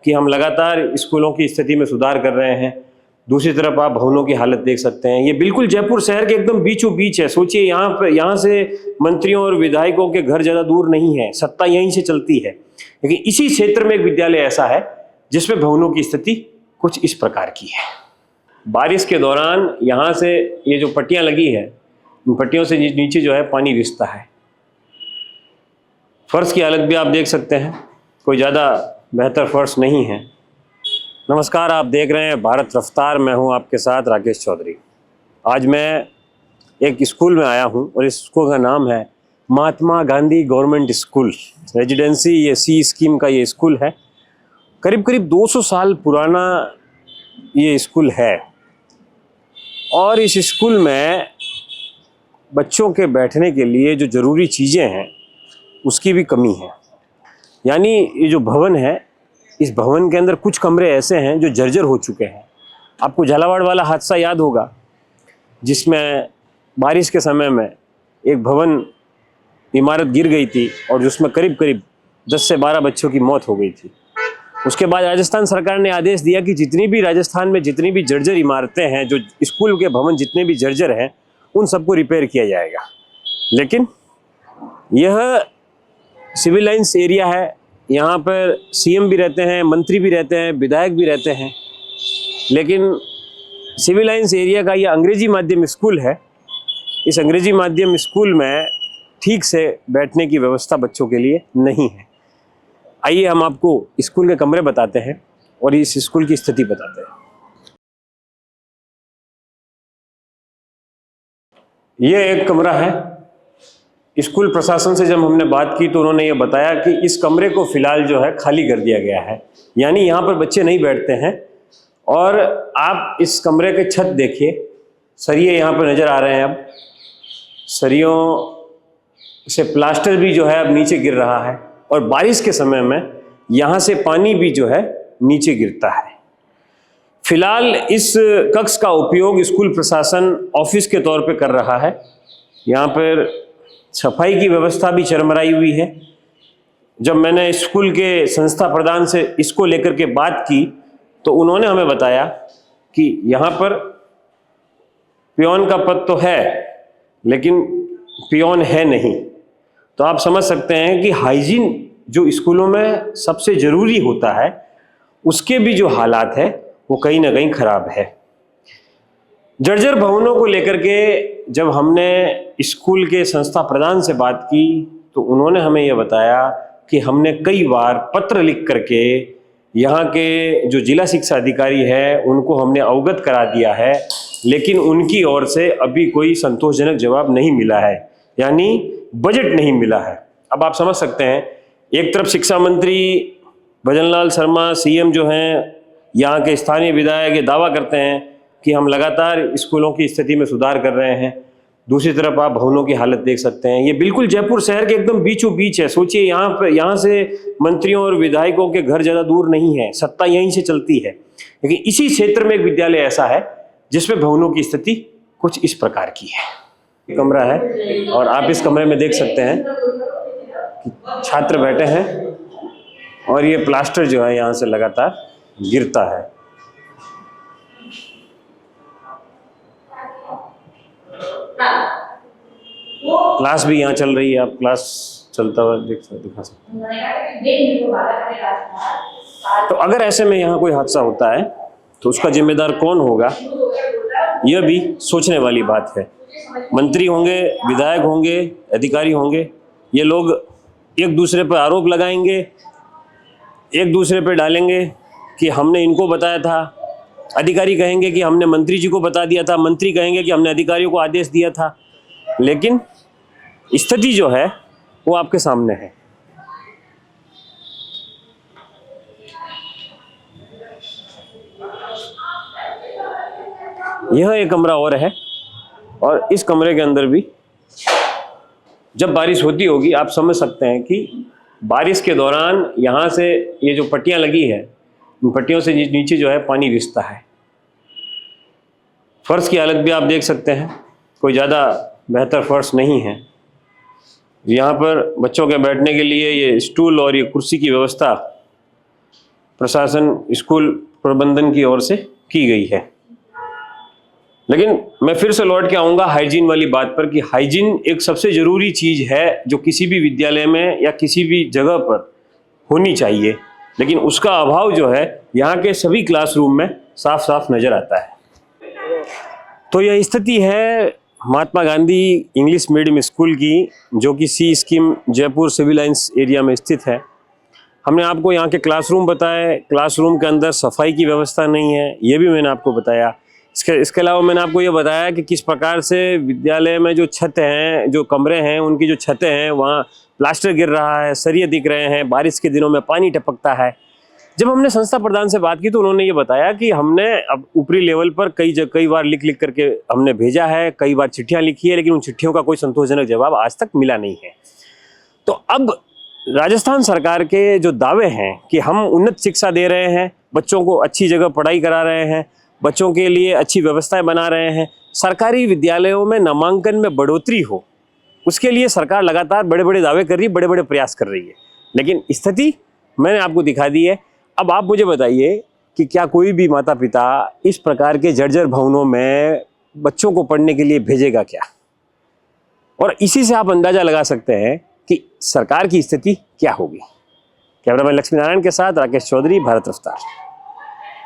कि हम लगातार स्कूलों की स्थिति में सुधार कर रहे हैं। दूसरी तरफ आप भवनों की हालत देख सकते हैं। ये बिल्कुल जयपुर शहर के एकदम बीचों बीच है। सोचिए यहाँ से मंत्रियों और विधायकों के घर ज़्यादा दूर नहीं है, सत्ता यहीं से चलती है। लेकिन इसी क्षेत्र में एक विद्यालय ऐसा है जिसमें भवनों की स्थिति कुछ इस प्रकार की है। बारिश के दौरान यहाँ से ये जो पट्टियाँ लगी है, इन पट्टियों से नीचे जो है पानी रिसता है। फर्श की हालत भी आप देख सकते हैं, कोई ज़्यादा बेहतर फर्श नहीं है। नमस्कार, आप देख रहे हैं भारत रफ्तार। मैं हूं आपके साथ राकेश चौधरी। आज मैं एक स्कूल में आया हूं और इस स्कूल का नाम है Mahatma Gandhi government school residency. ये सी स्कीम का ये स्कूल है। करीब 200 साल पुराना ये स्कूल है और इस स्कूल में बच्चों के बैठने के लिए जो ज़रूरी चीज़ें हैं उसकी भी कमी है। यानी ये जो भवन है, इस भवन के अंदर कुछ कमरे ऐसे हैं जो जर्जर हो चुके हैं। आपको झालावाड़ वाला हादसा याद होगा जिसमें बारिश के समय में एक भवन इमारत गिर गई थी और जिसमें करीब 10 से 12 बच्चों की मौत हो गई थी। उसके बाद राजस्थान सरकार ने आदेश दिया कि जितनी भी राजस्थान में जितनी भी जर्जर इमारतें हैं, जो स्कूल के भवन जितने भी जर्जर हैं, उन सबको रिपेयर किया जाएगा। लेकिन यह सिविल लाइन्स एरिया है, यहाँ पर सीएम भी रहते हैं, मंत्री भी रहते हैं, विधायक भी रहते हैं। लेकिन सिविल लाइन्स एरिया का ये अंग्रेजी माध्यम स्कूल है। इस अंग्रेजी माध्यम स्कूल में ठीक से बैठने की व्यवस्था बच्चों के लिए नहीं है। आइए हम आपको स्कूल के कमरे बताते हैं और इस स्कूल की स्थिति बताते हैं। ये एक कमरा है। स्कूल प्रशासन से जब हमने बात की तो उन्होंने ये बताया कि इस कमरे को फिलहाल जो है खाली कर दिया गया है, यानी यहाँ पर बच्चे नहीं बैठते हैं। और आप इस कमरे के छत देखिए, सरिये यहाँ पर नज़र आ रहे हैं। अब सरियों से प्लास्टर भी जो है अब नीचे गिर रहा है और बारिश के समय में यहाँ से पानी भी जो है नीचे गिरता है। फिलहाल इस कक्ष का उपयोग स्कूल प्रशासन ऑफिस के तौर पे कर रहा है। यहाँ पर सफाई की व्यवस्था भी चरमराई हुई है। जब मैंने स्कूल के संस्था प्रधान से इसको लेकर के बात की तो उन्होंने हमें बताया कि यहाँ पर पियोन का पद तो है लेकिन पियोन है नहीं। तो आप समझ सकते हैं कि हाइजीन जो स्कूलों में सबसे ज़रूरी होता है उसके भी जो हालात है वो कहीं ना कहीं खराब है। जर्जर भवनों को लेकर के जब हमने स्कूल के संस्था प्रधान से बात की तो उन्होंने हमें यह बताया कि हमने कई बार पत्र लिख करके यहाँ के जो जिला शिक्षा अधिकारी है उनको हमने अवगत करा दिया है, लेकिन उनकी ओर से अभी कोई संतोषजनक जवाब नहीं मिला है, यानी बजट नहीं मिला है। अब आप समझ सकते हैं, एक तरफ शिक्षा मंत्री भजनलाल शर्मा सीएम जो हैं, यहाँ के स्थानीय विधायक ये दावा करते हैं कि हम लगातार स्कूलों की स्थिति में सुधार कर रहे हैं। दूसरी तरफ आप भवनों की हालत देख सकते हैं। ये बिल्कुल जयपुर शहर के एकदम बीचों बीच है। सोचिए यहाँ से मंत्रियों और विधायकों के घर ज़्यादा दूर नहीं है, सत्ता यहीं से चलती है। लेकिन इसी क्षेत्र में एक विद्यालय ऐसा है जिसमें भवनों की स्थिति कुछ इस प्रकार की है। कमरा है और आप इस कमरे में देख सकते हैं कि छात्र बैठे हैं और ये प्लास्टर जो है यहाँ से लगातार गिरता है। क्लास भी यहाँ चल रही है, आप क्लास चलता हुआ दिखा सकते हैं। तो अगर ऐसे में यहाँ कोई हादसा होता है तो उसका जिम्मेदार कौन होगा, यह भी सोचने वाली बात है। मंत्री होंगे, विधायक होंगे, अधिकारी होंगे, ये लोग एक दूसरे पर आरोप लगाएंगे, एक दूसरे पर डालेंगे कि हमने इनको बताया था। अधिकारी कहेंगे कि हमने मंत्री जी को बता दिया था, मंत्री कहेंगे कि हमने अधिकारियों को आदेश दिया था। लेकिन स्थिति जो है वो आपके सामने है। यह एक कमरा और है और इस कमरे के अंदर भी जब बारिश होती होगी, आप समझ सकते हैं कि बारिश के दौरान यहाँ से ये जो पट्टियाँ लगी है, इन पट्टियों से नीचे जो है पानी रिसता है। फर्श की हालत भी आप देख सकते हैं, कोई ज़्यादा बेहतर फर्श नहीं है। यहाँ पर बच्चों के बैठने के लिए ये स्टूल और ये कुर्सी की व्यवस्था प्रशासन स्कूल प्रबंधन की ओर से की गई है। लेकिन मैं फिर से लौट के आऊँगा हाइजीन वाली बात पर कि हाइजीन एक सबसे ज़रूरी चीज़ है जो किसी भी विद्यालय में या किसी भी जगह पर होनी चाहिए, लेकिन उसका अभाव जो है यहाँ के सभी क्लासरूम में साफ साफ नज़र आता है। तो यह स्थिति है Mahatma Gandhi English medium school की, जो कि C scheme Jaipur Civil Lines area में स्थित है। हमने आपको यहाँ के क्लासरूम बताए, क्लासरूम के अंदर सफाई की व्यवस्था नहीं है, ये भी मैंने आपको बताया। इसके अलावा मैंने आपको ये बताया कि किस प्रकार से विद्यालय में जो छत हैं, जो कमरे हैं, उनकी जो छतें हैं वहाँ प्लास्टर गिर रहा है, सरिये दिख रहे हैं, बारिश के दिनों में पानी टपकता है। जब हमने संस्था प्रधान से बात की तो उन्होंने ये बताया कि हमने अब ऊपरी लेवल पर कई बार लिख करके हमने भेजा है, कई बार चिट्ठियाँ लिखी है, लेकिन उन चिट्ठियों का कोई संतोषजनक जवाब आज तक मिला नहीं है। तो अब राजस्थान सरकार के जो दावे हैं कि हम उन्नत शिक्षा दे रहे हैं, बच्चों को अच्छी जगह पढ़ाई करा रहे हैं, बच्चों के लिए अच्छी व्यवस्थाएं बना रहे हैं, सरकारी विद्यालयों में नामांकन में बढ़ोतरी हो, उसके लिए सरकार लगातार बड़े बड़े दावे कर रही है, बड़े बड़े प्रयास कर रही है, लेकिन स्थिति मैंने आपको दिखा दी है। अब आप मुझे बताइए कि क्या कोई भी माता पिता इस प्रकार के जर्जर भवनों में बच्चों को पढ़ने के लिए भेजेगा क्या? और इसी से आप अंदाजा लगा सकते हैं कि सरकार की स्थिति क्या होगी। कैमरामैन लक्ष्मी नारायण के साथ राकेश चौधरी, भारत रफ्तार।